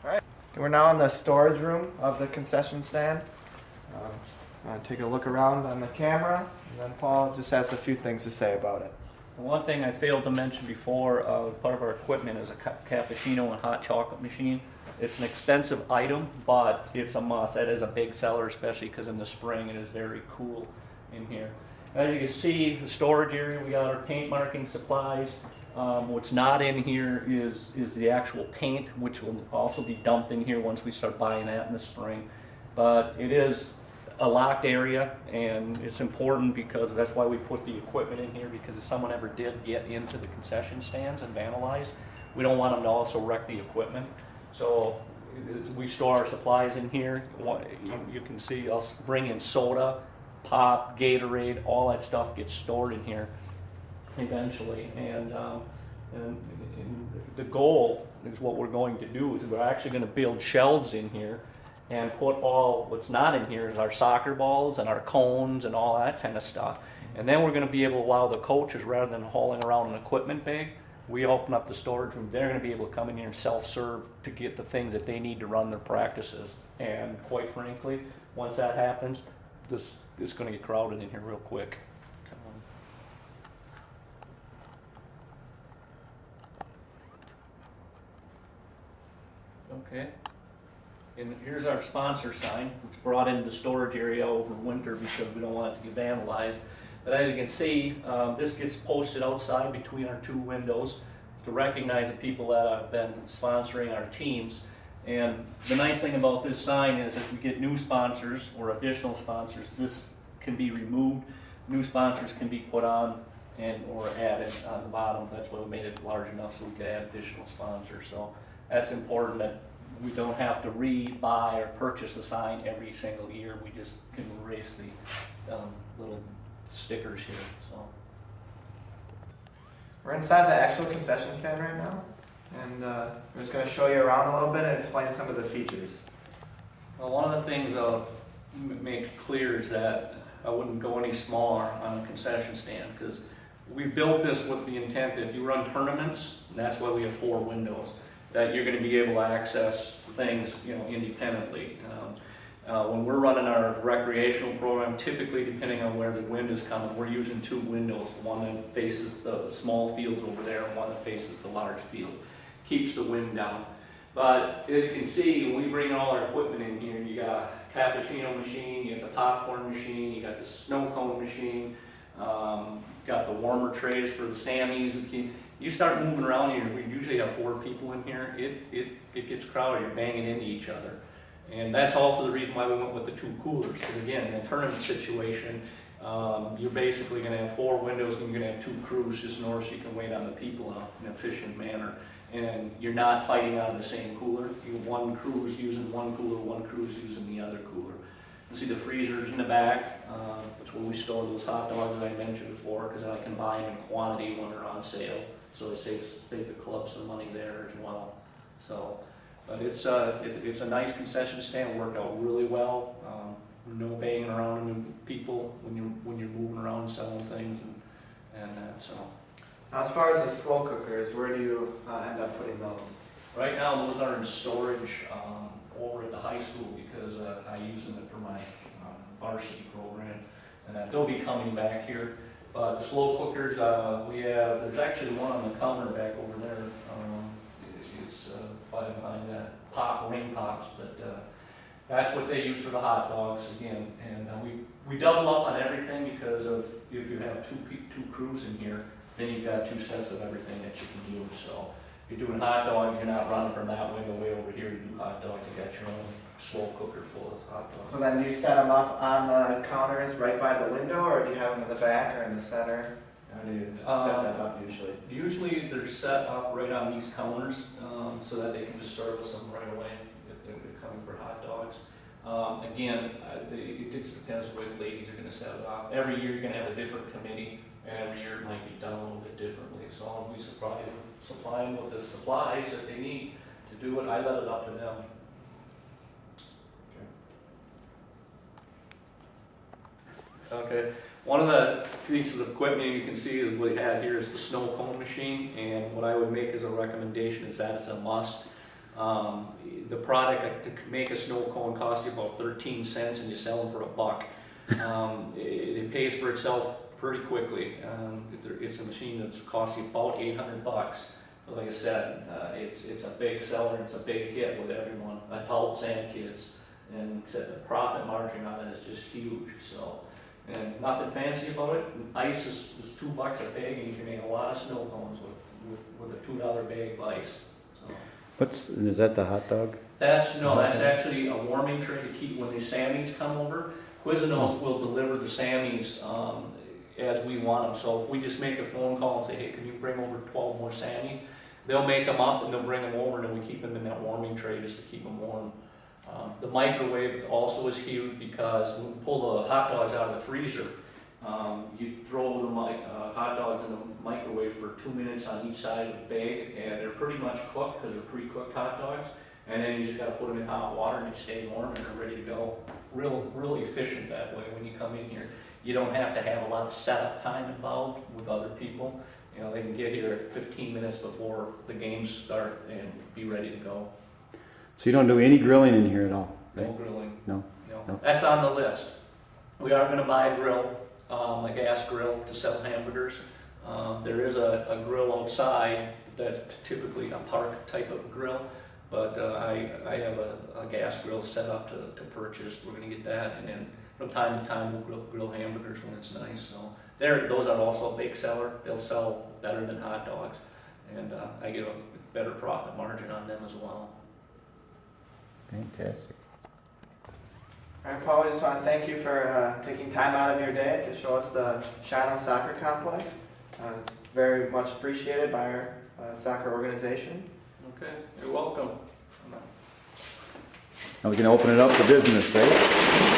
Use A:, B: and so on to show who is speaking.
A: Alright, we're now in the storage room of the concession stand. Take a look around on the camera, and then Paul just has a few things to say about it.
B: One thing I failed to mention before, part of our equipment is a cappuccino and hot chocolate machine. It's an expensive item, but it's a must. That is a big seller, especially because in the spring it is very cool in here. As you can see, the storage area, we got our paint marking supplies. What's not in here is the actual paint, which will also be dumped in here once we start buying that in the spring. But it is a locked area, and it's important because that's why we put the equipment in here, because if someone ever did get into the concession stands and vandalize, we don't want them to also wreck the equipment. So we store our supplies in here. You can see us bring in soda, pop, Gatorade, all that stuff gets stored in here eventually. And the goal is what we're going to do is we're actually going to build shelves in here and put all what's not in here is our soccer balls and our cones and all that kind of stuff. And then we're going to be able to allow the coaches, rather than hauling around an equipment bag, we open up the storage room. They're going to be able to come in here and self-serve to get the things that they need to run their practices. And quite frankly, once that happens, this is going to get crowded in here real quick. Okay. And here's our sponsor sign. It's brought into the storage area over winter because we don't want it to get vandalized. But as you can see, this gets posted outside between our two windows to recognize the people that have been sponsoring our teams. And the nice thing about this sign is if we get new sponsors or additional sponsors, this can be removed. New sponsors can be put on or added on the bottom. That's why we made it large enough so we could add additional sponsors. So that's important, that we don't have to buy or purchase a sign every single year. We just can erase the little stickers here. So
A: We're inside the actual concession stand right now, and I'm just going to show you around a little bit and explain some of the features.
B: well, one of the things I'll make clear is that I wouldn't go any smaller on a concession stand, because we built this with the intent that if you run tournaments, and that's why we have 4 windows, that you're going to be able to access things, independently. When we're running our recreational program, typically depending on where the wind is coming, we're using 2 windows, one that faces the small fields over there and one that faces the large field. Keeps the wind down. But as you can see, when we bring all our equipment in here, you got a cappuccino machine, you got the popcorn machine, you got the snow cone machine, got the warmer trays for the Sammies. You start moving around here, we usually have 4 people in here, it gets crowded, you're banging into each other. And that's also the reason why we went with the 2 coolers. Because again, in a tournament situation, you're basically going to have 4 windows and you're going to have 2 crews just in order so you can wait on the people in an efficient manner. And you're not fighting out of the same cooler. One crew is using one cooler, one crew is using the other cooler. You see the freezers in the back. That's where we store those hot dogs that I mentioned before, because I can buy them in quantity when they're on sale. So it saves the club some money there as well. So, but it's a nice concession stand. It worked out really well. No banging around into people when you're moving around selling things and that. So.
A: Now, as far as the slow cookers, where do you end up putting those?
B: Right now, those are in storage over at the high school because I use them for my varsity program, and they'll be coming back here. But the slow cookers, there's actually one on the counter back over there. It's behind that ring pops, but that's what they use for the hot dogs again. And we double up on everything because if you have two crews in here, then you've got 2 sets of everything that you can use. So if you're doing hot dogs, you're not running from that window way over here to do hot dogs. You got your own slow cooker full of hot dogs.
A: So then do you set them up on the counters right by the window, or do you have them in the back or in the center? How do you set that up usually?
B: Usually they're set up right on these counters so that they can just service them right away if they're coming for hot dogs. Again, it just depends where the ladies are going to set it up. Every year you're going to have a different committee, and every year it might be done a little bit differently. So we supply them with the supplies that they need to do it. I let it up to them. Okay. One of the pieces of equipment you can see is what we have here is the snow cone machine, and what I would make as a recommendation is that it's a must. The product to make a snow cone costs you about 13 cents and you sell them for $1. It pays for itself pretty quickly. It's a machine that's costs you about $800. But like I said, it's a big seller, it's a big hit with everyone, adults and kids. And except the profit margin on it is just huge. So, and nothing fancy about it. Ice is $2 a bag, and you can make a lot of snow cones with a $2 bag of ice. So.
C: Is that the hot dog?
B: That's actually a warming tray to keep when the Sammies come over. Quiznos will deliver the Sammies as we want them. So if we just make a phone call and say, hey, can you bring over 12 more Sammies? They'll make them up and they'll bring them over, and then we keep them in that warming tray just to keep them warm. The microwave also is huge because when we pull the hot dogs out of the freezer, you throw the hot dogs in the microwave for 2 minutes on each side of the bag, and they're pretty much cooked because they're pre-cooked hot dogs. And then you just got to put them in hot water and they stay warm and they're ready to go. Real efficient that way when you come in here. You don't have to have a lot of setup time involved with other people. You know, they can get here 15 minutes before the games start and be ready to go.
C: So you don't do any grilling in here at all? Right?
B: No grilling.
C: No.
B: That's on the list. We are going to buy a grill, a gas grill to sell hamburgers. There is a grill outside that's typically a park type of grill, but I have a gas grill set up to purchase. We're going to get that, and then from time to time we'll grill hamburgers when it's nice. So those are also a big seller. They'll sell better than hot dogs, and I get a better profit margin on them as well.
C: Fantastic.
A: All right, Paul, we just want to thank you for taking time out of your day to show us the Shino Soccer Complex. It's very much appreciated by our soccer organization.
B: Okay, you're welcome.
C: Now we can open it up to business, right?